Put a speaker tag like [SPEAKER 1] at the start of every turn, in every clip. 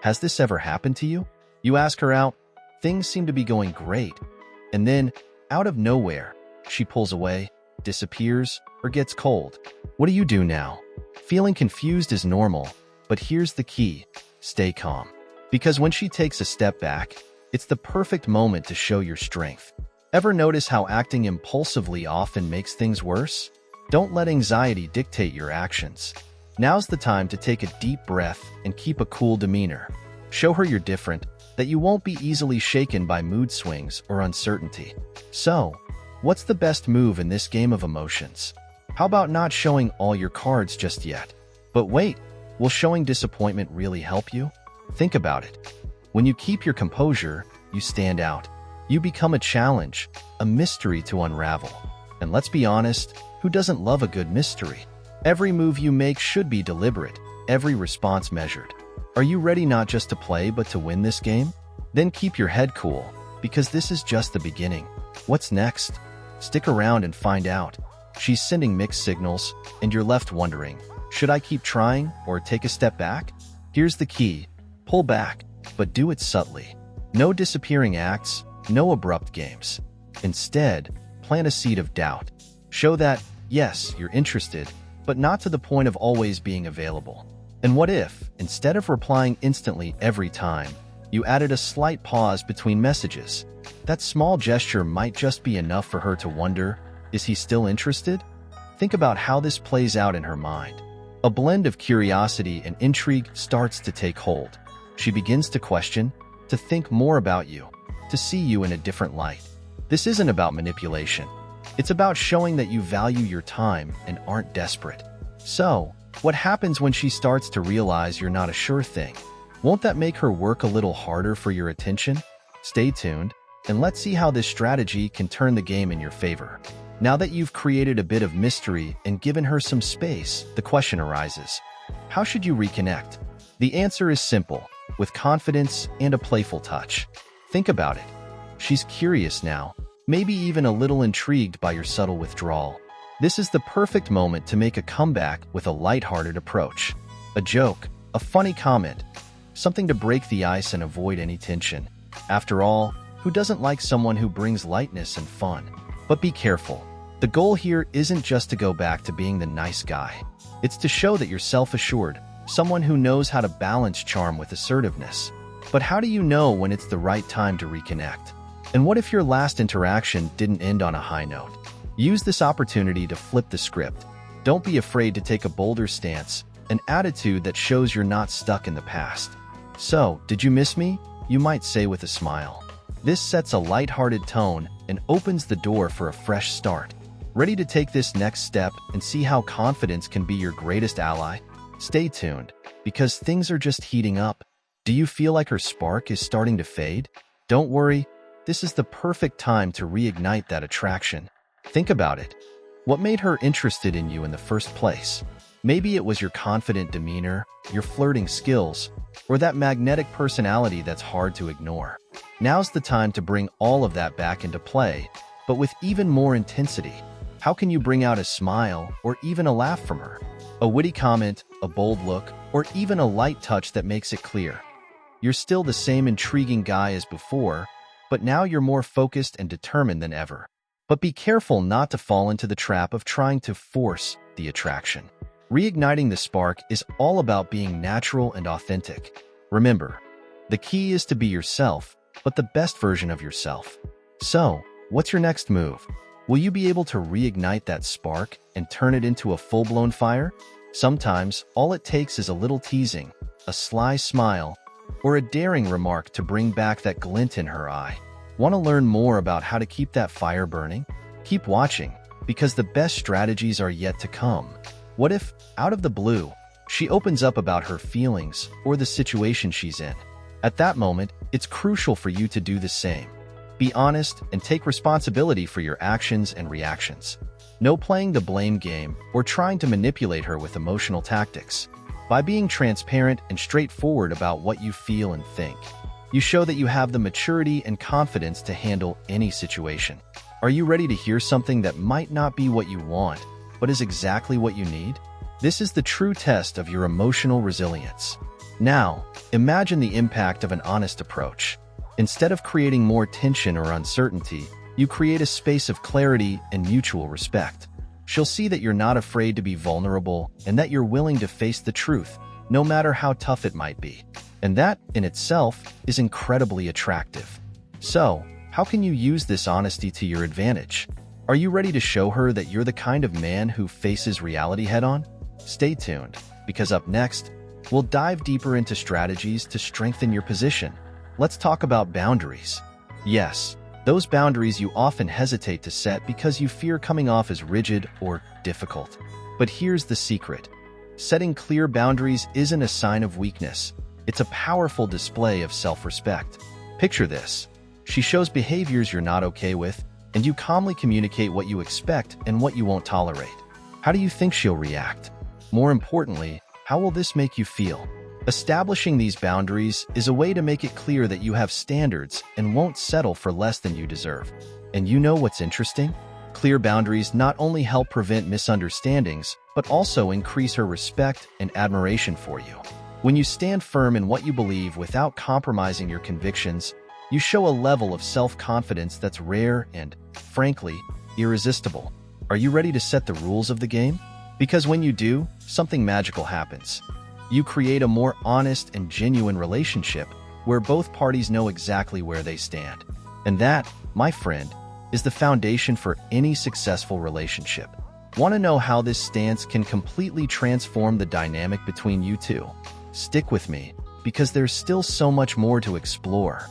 [SPEAKER 1] Has this ever happened to you? You ask her out, things seem to be going great, and then, out of nowhere, she pulls away, disappears, or gets cold. What do you do now? Feeling confused is normal, but here's the key: stay calm. Because when she takes a step back, it's the perfect moment to show your strength. Ever notice how acting impulsively often makes things worse? Don't let anxiety dictate your actions. Now's the time to take a deep breath and keep a cool demeanor. Show her you're different, that you won't be easily shaken by mood swings or uncertainty. So, what's the best move in this game of emotions? How about not showing all your cards just yet? But wait, will showing disappointment really help you? Think about it. When you keep your composure, you stand out. You become a challenge, a mystery to unravel. And let's be honest, who doesn't love a good mystery? Every move you make should be deliberate, every response measured. Are you ready not just to play but to win this game? Then keep your head cool, because this is just the beginning. What's next? Stick around and find out. She's sending mixed signals, and you're left wondering, should I keep trying or take a step back? Here's the key: pull back, but do it subtly. No disappearing acts, no abrupt games. Instead, plant a seed of doubt. Show that, yes, you're interested, but not to the point of always being available. And what if, instead of replying instantly every time, you added a slight pause between messages? That small gesture might just be enough for her to wonder, is he still interested? Think about how this plays out in her mind. A blend of curiosity and intrigue starts to take hold. She begins to question, to think more about you, to see you in a different light. This isn't about manipulation. It's about showing that you value your time and aren't desperate. So, what happens when she starts to realize you're not a sure thing? Won't that make her work a little harder for your attention? Stay tuned, and let's see how this strategy can turn the game in your favor. Now that you've created a bit of mystery and given her some space, the question arises: how should you reconnect? The answer is simple: with confidence and a playful touch. Think about it. She's curious now, maybe even a little intrigued by your subtle withdrawal. This is the perfect moment to make a comeback with a lighthearted approach. A joke, a funny comment, something to break the ice and avoid any tension. After all, who doesn't like someone who brings lightness and fun? But be careful. The goal here isn't just to go back to being the nice guy. It's to show that you're self-assured, someone who knows how to balance charm with assertiveness. But how do you know when it's the right time to reconnect? And what if your last interaction didn't end on a high note? Use this opportunity to flip the script. Don't be afraid to take a bolder stance, an attitude that shows you're not stuck in the past. So, did you miss me? You might say with a smile. This sets a lighthearted tone and opens the door for a fresh start. Ready to take this next step and see how confidence can be your greatest ally? Stay tuned, because things are just heating up. Do you feel like her spark is starting to fade? Don't worry, this is the perfect time to reignite that attraction. Think about it. What made her interested in you in the first place? Maybe it was your confident demeanor, your flirting skills, or that magnetic personality that's hard to ignore. Now's the time to bring all of that back into play, but with even more intensity. How can you bring out a smile or even a laugh from her? A witty comment, a bold look, or even a light touch that makes it clear you're still the same intriguing guy as before, but now you're more focused and determined than ever. But be careful not to fall into the trap of trying to force the attraction. Reigniting the spark is all about being natural and authentic. Remember, the key is to be yourself, but the best version of yourself. So, what's your next move? Will you be able to reignite that spark and turn it into a full-blown fire? Sometimes, all it takes is a little teasing, a sly smile, or a daring remark to bring back that glint in her eye. Want to learn more about how to keep that fire burning? Keep watching, because the best strategies are yet to come. What if, out of the blue, she opens up about her feelings or the situation she's in? At that moment, it's crucial for you to do the same. Be honest and take responsibility for your actions and reactions. No playing the blame game or trying to manipulate her with emotional tactics. By being transparent and straightforward about what you feel and think, you show that you have the maturity and confidence to handle any situation. Are you ready to hear something that might not be what you want, but is exactly what you need? This is the true test of your emotional resilience. Now, imagine the impact of an honest approach. Instead of creating more tension or uncertainty, you create a space of clarity and mutual respect. She'll see that you're not afraid to be vulnerable and that you're willing to face the truth, no matter how tough it might be. And that, in itself, is incredibly attractive. So, how can you use this honesty to your advantage? Are you ready to show her that you're the kind of man who faces reality head-on? Stay tuned, because up next, we'll dive deeper into strategies to strengthen your position. Let's talk about boundaries. Yes, those boundaries you often hesitate to set because you fear coming off as rigid or difficult. But here's the secret. Setting clear boundaries isn't a sign of weakness. It's a powerful display of self-respect. Picture this. She shows behaviors you're not okay with, and you calmly communicate what you expect and what you won't tolerate. How do you think she'll react? More importantly, how will this make you feel? Establishing these boundaries is a way to make it clear that you have standards and won't settle for less than you deserve. And you know what's interesting? Clear boundaries not only help prevent misunderstandings, but also increase her respect and admiration for you. When you stand firm in what you believe without compromising your convictions, you show a level of self-confidence that's rare and, frankly, irresistible. Are you ready to set the rules of the game? Because when you do, something magical happens. You create a more honest and genuine relationship where both parties know exactly where they stand. And that, my friend, is the foundation for any successful relationship. Want to know how this stance can completely transform the dynamic between you two? Stick with me, because there's still so much more to explore.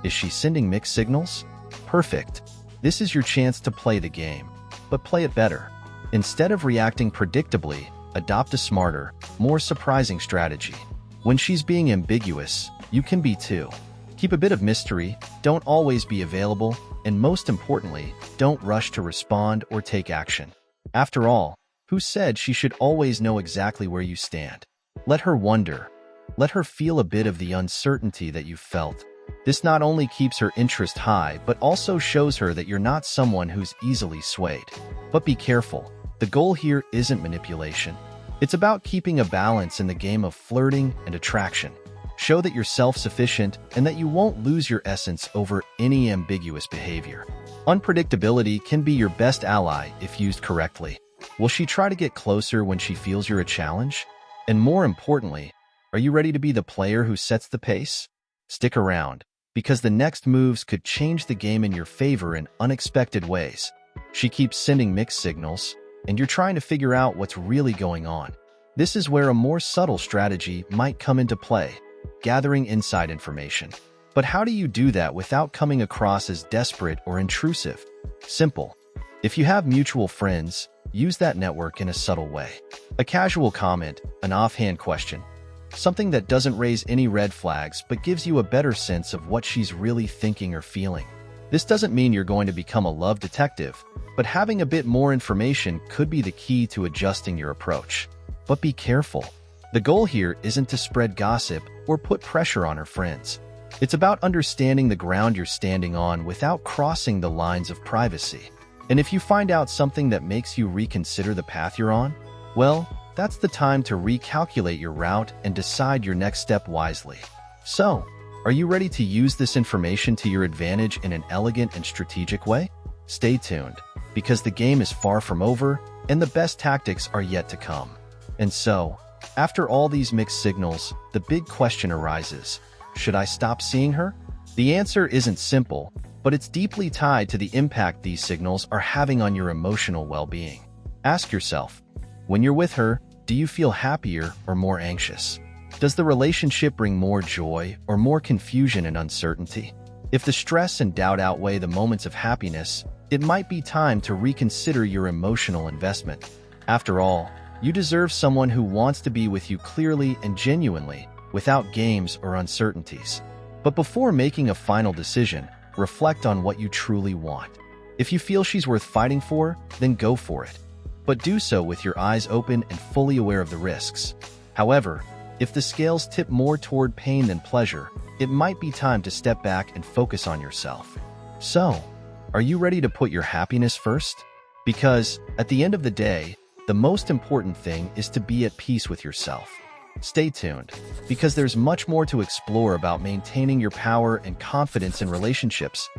[SPEAKER 1] Is she sending mixed signals? Perfect. This is your chance to play the game, but play it better. Instead of reacting predictably, adopt a smarter, more surprising strategy. When she's being ambiguous, you can be too. Keep a bit of mystery, don't always be available, and most importantly, don't rush to respond or take action. After all, who said she should always know exactly where you stand? Let her wonder. Let her feel a bit of the uncertainty that you've felt. This not only keeps her interest high, but also shows her that you're not someone who's easily swayed. But be careful. The goal here isn't manipulation. It's about keeping a balance in the game of flirting and attraction. Show that you're self-sufficient and that you won't lose your essence over any ambiguous behavior. Unpredictability can be your best ally if used correctly. Will she try to get closer when she feels you're a challenge? And more importantly, are you ready to be the player who sets the pace? Stick around, because the next moves could change the game in your favor in unexpected ways. She keeps sending mixed signals, and you're trying to figure out what's really going on. This is where a more subtle strategy might come into play, gathering inside information. But how do you do that without coming across as desperate or intrusive? Simple. If you have mutual friends, use that network in a subtle way. A casual comment, an offhand question, something that doesn't raise any red flags but gives you a better sense of what she's really thinking or feeling. This doesn't mean you're going to become a love detective, but having a bit more information could be the key to adjusting your approach. But be careful. The goal here isn't to spread gossip or put pressure on her friends. It's about understanding the ground you're standing on without crossing the lines of privacy. And if you find out something that makes you reconsider the path you're on, well, that's the time to recalculate your route and decide your next step wisely. So, are you ready to use this information to your advantage in an elegant and strategic way? Stay tuned, because the game is far from over and the best tactics are yet to come. And so, after all these mixed signals, the big question arises: should I stop seeing her? The answer isn't simple, but it's deeply tied to the impact these signals are having on your emotional well-being. Ask yourself, when you're with her, do you feel happier or more anxious? Does the relationship bring more joy or more confusion and uncertainty? If the stress and doubt outweigh the moments of happiness, it might be time to reconsider your emotional investment. After all, you deserve someone who wants to be with you clearly and genuinely, without games or uncertainties. But before making a final decision, reflect on what you truly want. If you feel she's worth fighting for, then go for it. But do so with your eyes open and fully aware of the risks. However, if the scales tip more toward pain than pleasure, it might be time to step back and focus on yourself. So, are you ready to put your happiness first? Because, at the end of the day, the most important thing is to be at peace with yourself. Stay tuned, because there's much more to explore about maintaining your power and confidence in relationships.